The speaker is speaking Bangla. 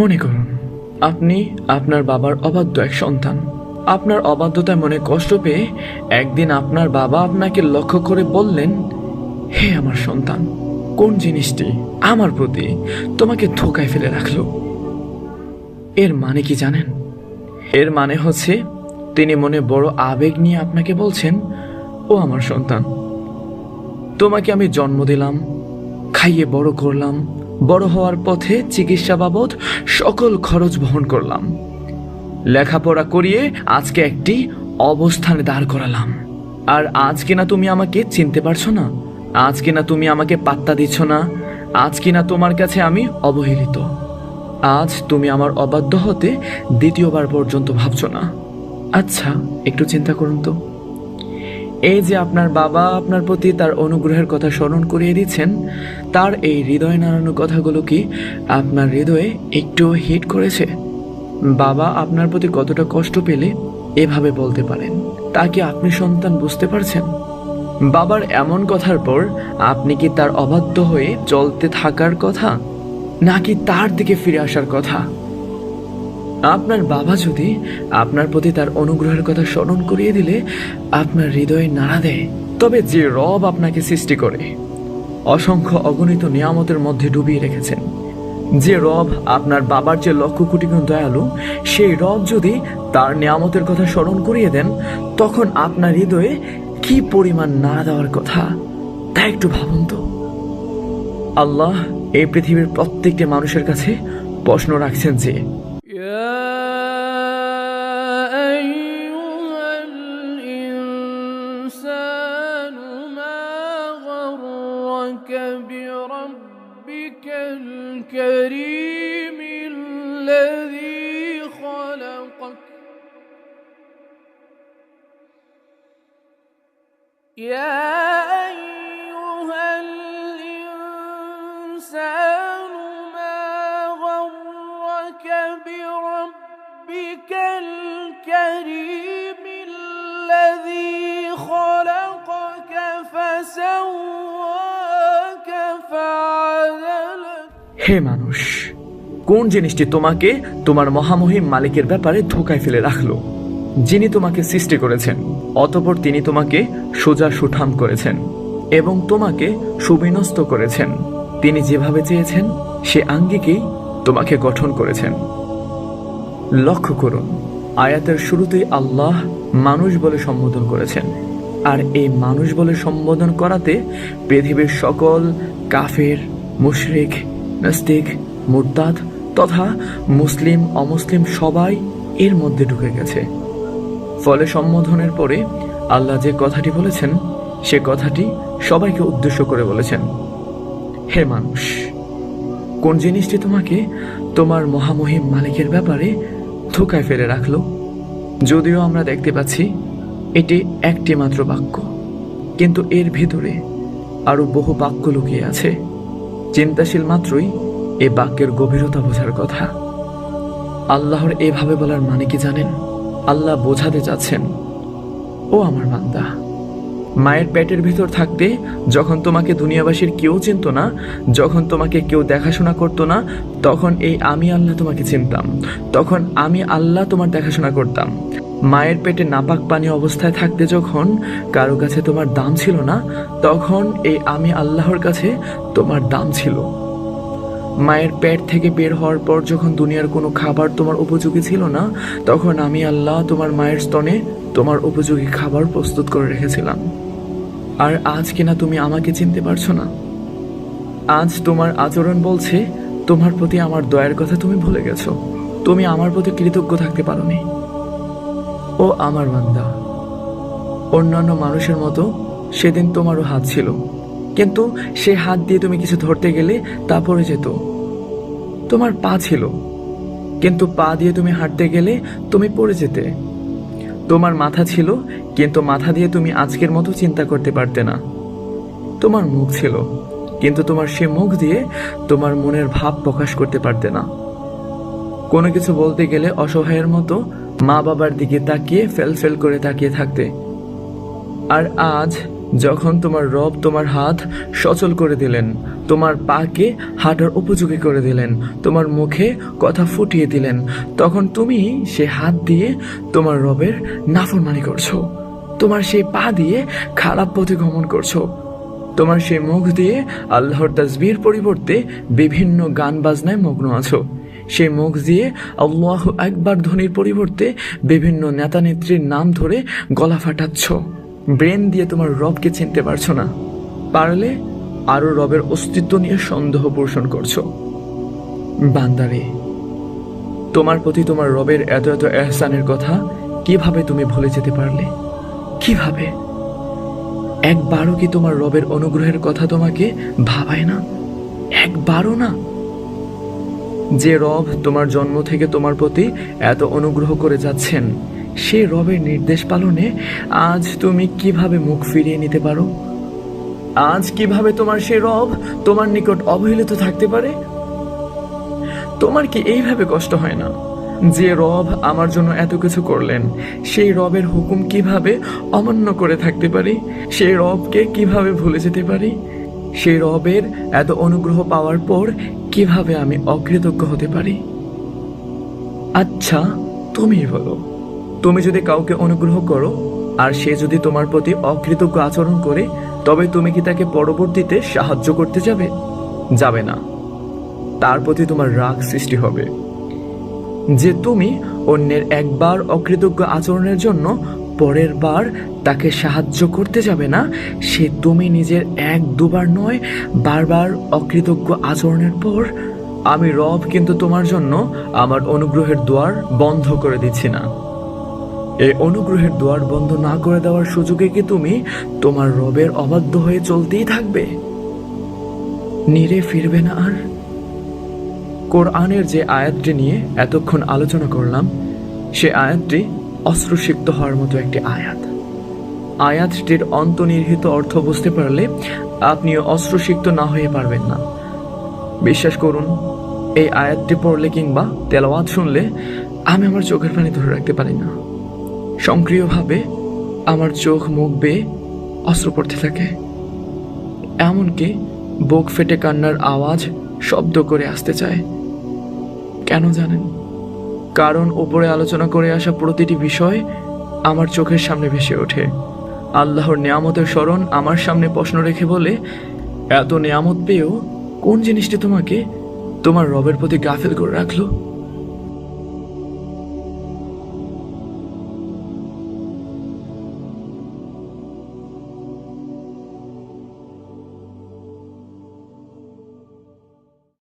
মনে করুন আপনি আপনার বাবার অবাধ্য এক সন্তান। আপনার অবাধ্যতায় মনে কষ্ট পেয়ে একদিন আপনার বাবা আপনাকে লক্ষ্য করে বললেন, হে আমার সন্তান, কোন জিনিসটি আমার প্রতি তোমাকে ধোকায় ফেলে রাখলো? এর মানে কি জানেন? এর মানে হচ্ছে তিনি মনে বড় আবেগ নিয়ে আপনাকে বলছেন, ও আমার সন্তান, তোমাকে আমি জন্ম দিলাম, খাইয়ে বড় করলাম, বড় হওয়ার পথে চিকিৎসা বাবদ সকল খরচ বহন করলাম, লেখাপড়া করিয়ে আজকে একটি অবস্থানে দাঁড় করালাম। আর আজ কিনা তুমি আমাকে চিনতে পারছো না? আজ কিনা তুমি আমাকে পাত্তা দিচ্ছ না? আজ কিনা তোমার কাছে আমি অবহেলিত? আজ তুমি আমার অবাধ্য হতে দ্বিতীয়বার পর্যন্ত ভাবছো না? আচ্ছা, একটু চিন্তা করুন তো। এই যে আপনার বাবা আপনার প্রতি তার অনুগ্রহের কথা স্মরণ করিয়ে দিচ্ছেন, তার এই হৃদয় নাড়ানো কথাগুলো কি আপনার হৃদয়ে একটু হিট করেছে? বাবা আপনার প্রতি কতটা কষ্ট পেলে এভাবে বলতে পারেন, তা কি আপনি সন্তান বুঝতে পারছেন? বাবার এমন কথার পর আপনি কি তার অবাধ্য হয়ে চলতে থাকার কথা, নাকি তার দিকে ফিরে আসার কথা? আপনার বাবা যদি আপনার প্রতি তার অনুগ্রহের কথা স্মরণ করিয়ে দিলে আপনার হৃদয়ে নাড়া দেয়, তবে যে রব আপনাকে সৃষ্টি করে অসংখ্য অগণিত নিয়ামতের মধ্যে ডুবিয়ে রেখেছেন, যে রব আপনার বাবার যে লক্ষ কোটি গুণ দয়ালু, সেই রব যদি তার নিয়ামতের কথা স্মরণ করিয়ে দেন, তখন আপনার হৃদয়ে কি পরিমাণ নাড়া দেওয়ার কথা তা একটু ভাবুন তো। আল্লাহ এই পৃথিবীর প্রত্যেকটি মানুষের কাছে প্রশ্ন রাখছেন যে, يا أيها الإنسان ما غرك بربك الكريم الذي خلقك يا أيها الإنسان ما غرك بربك الكريم الذي خلقك فسواك فعدلك। হে মানুষ, কোন জিনিসটি তোমাকে তোমার মহামহিম মালিকের ব্যাপারে ধোকায় ফেলে রাখলো? যিনি তোমাকে সৃষ্টি করেছেন, অতঃপর তিনি তোমাকে সোজা সুঠাম করেছেন এবং তোমাকে সুবিন্যস্ত করেছেন। তিনি যেভাবে চেয়েছেন সে আঙ্গিকেই তোমাকে গঠন করেছেন। লক্ষ্য করুন, আয়াতের শুরুতেই আল্লাহ মানুষ বলে সম্বোধন করেছেন, আর এই মানুষ বলে সম্বোধন করাতে পৃথিবীর সকল কাফের, মুশরিক, নাস্তিক, মুরতাদ তথা মুসলিম অমুসলিম সবাই এর মধ্যে ঢুকে গেছে। ফলে সম্বোধনের পরে আল্লাহ যে কথাটি বলেছেন সে কথাটি সবাইকে উদ্দেশ্য করে বলেছেন, হে মানুষ, কোন জিনিসটি তোমাকে তোমার মহামহিম মালিকের ব্যাপারে ধোকায় ফেলে রাখলো? যদিও আমরা দেখতে পাচ্ছি এটি একটি মাত্র বাক্য, কিন্তু এর ভিতরে আরো বহু বাক্য লুকিয়ে আছে। চিন্তাশীল মাত্রই এ বাক্যের গভীরতা বোঝার কথা। আল্লাহর এভাবে বলার মানে কি জানেন? আল্লাহ বোঝাতে চাচ্ছেন, ও আমার বান্দা, মায়ের পেটের ভিতর থাকতে যখন তোমাকে দুনিয়াবাসীর কেউ চিনত না, যখন তোমাকে কেউ দেখাশোনা করতো না, তখন এই আমি আল্লাহ তোমাকে চিনতাম, তখন আমি আল্লাহ তোমার দেখাশোনা করতাম। মায়ের পেটে নাপাক পানি অবস্থায় থাকতে যখন কারো কাছে তোমার দাম ছিল না, তখন এই আমি আল্লাহর কাছে তোমার দাম ছিল। মায়ের পেট থেকে বের হওয়ার পর যখন দুনিয়ার কোনো খাবার তোমার উপযোগী ছিল না, তখন আমি আল্লাহ তোমার মায়ের স্তনে তোমার উপযোগী খাবার প্রস্তুত করে রেখেছিলাম। আর আজ কিনা তুমি আমাকে চিনতে পারছো না? আজ তোমার আচরণ বলছে তোমার প্রতি আমার দয়ার কথা তুমি ভুলে গেছো, তুমি আমার প্রতি কৃতজ্ঞ থাকতে পারোনি। ও আমার বান্দা, অন্যান্য মানুষের মতো সেদিন তোমারও হাত ছিল, কিন্তু সে হাত দিয়ে তুমি কিছু ধরতে গেলে তা পড়ে যেত। তোমার পা ছিল, কিন্তু পা দিয়ে তুমি হাঁটতে গেলে তুমি পড়ে যেতে। তোমার মাথা ছিল, কিন্তু মাথা দিয়ে তুমি আজকের মতো চিন্তা করতে পারতে না। তোমার মুখ ছিল, কিন্তু তোমার সে মুখ দিয়ে তোমার মনের ভাব প্রকাশ করতে পারতে না। কোনো কিছু বলতে গেলে অসহায়ের মতো মা বাবার দিকে তাকিয়ে ফেল করে তাকিয়ে থাকতে। আর আজ যখন তোমার রব তোমার হাত সচল করে দিলেন, তোমার পাকে হাঁটার উপযোগী করে দিলেন, তোমার মুখে কথা ফুটিয়ে দিলেন, তখন তুমি সে হাত দিয়ে তোমার রবের নাফরমানি করছো। তোমার সেই পা দিয়ে খারাপ পথে গমন করছো। তোমার সেই মুখ দিয়ে আল্লাহর তাসবিহর পরিবর্তে বিভিন্ন গান বাজনায় মগ্ন আছো। সেই মুখ দিয়ে আল্লাহু আকবার ধ্বনির পরিবর্তে বিভিন্ন নেতা নেত্রীর নাম ধরে গলা ফাটাচ্ছ। ব্রেন দিয়ে তোমার রবকে চিনতে পারছো না, পারলে আরো রবের অস্তিত্ব নিয়ে সন্দেহ পোষণ করছো। বান্দারে, তোমার প্রতি তোমার রবের এত এত এহসানের কথা কিভাবে তুমি ভুলে যেতে পারলে? কিভাবে? একবারও কি তোমার রবের অনুগ্রহের কথা তোমাকে ভাবায় না? একবারও না? যে রব তোমার জন্ম থেকে তোমার প্রতি এত অনুগ্রহ করে যাচ্ছেন, সেই রবের নির্দেশ পালনে আজ তুমি কিভাবে মুখ ফিরিয়ে নিতে পারো? আজ কিভাবে তোমার সেই রব তোমার নিকট অবহেলিত থাকতে পারে? তোমার কি এইভাবে কষ্ট হয় না? যে রব আমার জন্য এত কিছু করলেন, সেই রবের হুকুম কিভাবে অমান্য করে থাকতে পারি? সেই রবকে কিভাবে ভুলে যেতে পারি? সেই রবের এত অনুগ্রহ পাওয়ার পর কিভাবে আমি অকৃতজ্ঞ হতে পারি? আচ্ছা, তুমি বলো, তুমি যদি কাউকে অনুগ্রহ করো আর সে যদি তোমার প্রতি অকৃতজ্ঞ আচরণ করে, তবে তুমি কি তাকে পরবর্তীতে সাহায্য করতে যাবে? যাবে না। তার প্রতি তোমার রাগ সৃষ্টি হবে। যে তুমি অন্যের একবার অকৃতজ্ঞ আচরণের জন্য পরের বার তাকে সাহায্য করতে যাবে না, সে তুমি নিজের এক দুবার নয়, বারবার অকৃতজ্ঞ আচরণের পর আমি রব কিন্তু তোমার জন্য আমার অনুগ্রহের দুয়ার বন্ধ করে দিচ্ছি না। এই অনুগ্রহের দুয়ার বন্ধ না করে দেওয়ার সুযোগে কি তুমি তোমার রবের অবাধ্য হয়ে চলতেই থাকবে? নিরে ফিরবে না আর? কোরআনের যে আয়াতটি নিয়ে এতক্ষণ আলোচনা করলাম, সে আয়াতটি অশ্রুসিক্ত হওয়ার মতো একটি আয়াত। আয়াতটির অন্তর্নিহিত অর্থ বুঝতে পারলে আপনিও অশ্রুসিক্ত না হয়ে পারবেন না। বিশ্বাস করুন, এই আয়াতটি পড়লে কিংবা তেলাওয়াত শুনলে আমি আমার চোখের পানি ধরে রাখতে পারি না। সক্রিয়ভাবে আমার চোখ মুখ বেয়ে অশ্রু পড়তে থাকে, এমনকি বুক ফেটে কান্নার আওয়াজ শব্দ করে আসতে চায়। কেন জানেন? কারণ উপরে আলোচনা করে আসা প্রতিটি বিষয় আমার চোখের সামনে ভেসে ওঠে। আল্লাহর নিয়ামতের স্মরণ আমার সামনে প্রশ্ন রেখে বলে, এত নিয়ামত পেয়েও কোন জিনিসটি তোমাকে তোমার রবের প্রতি গাফিল করে রাখলো?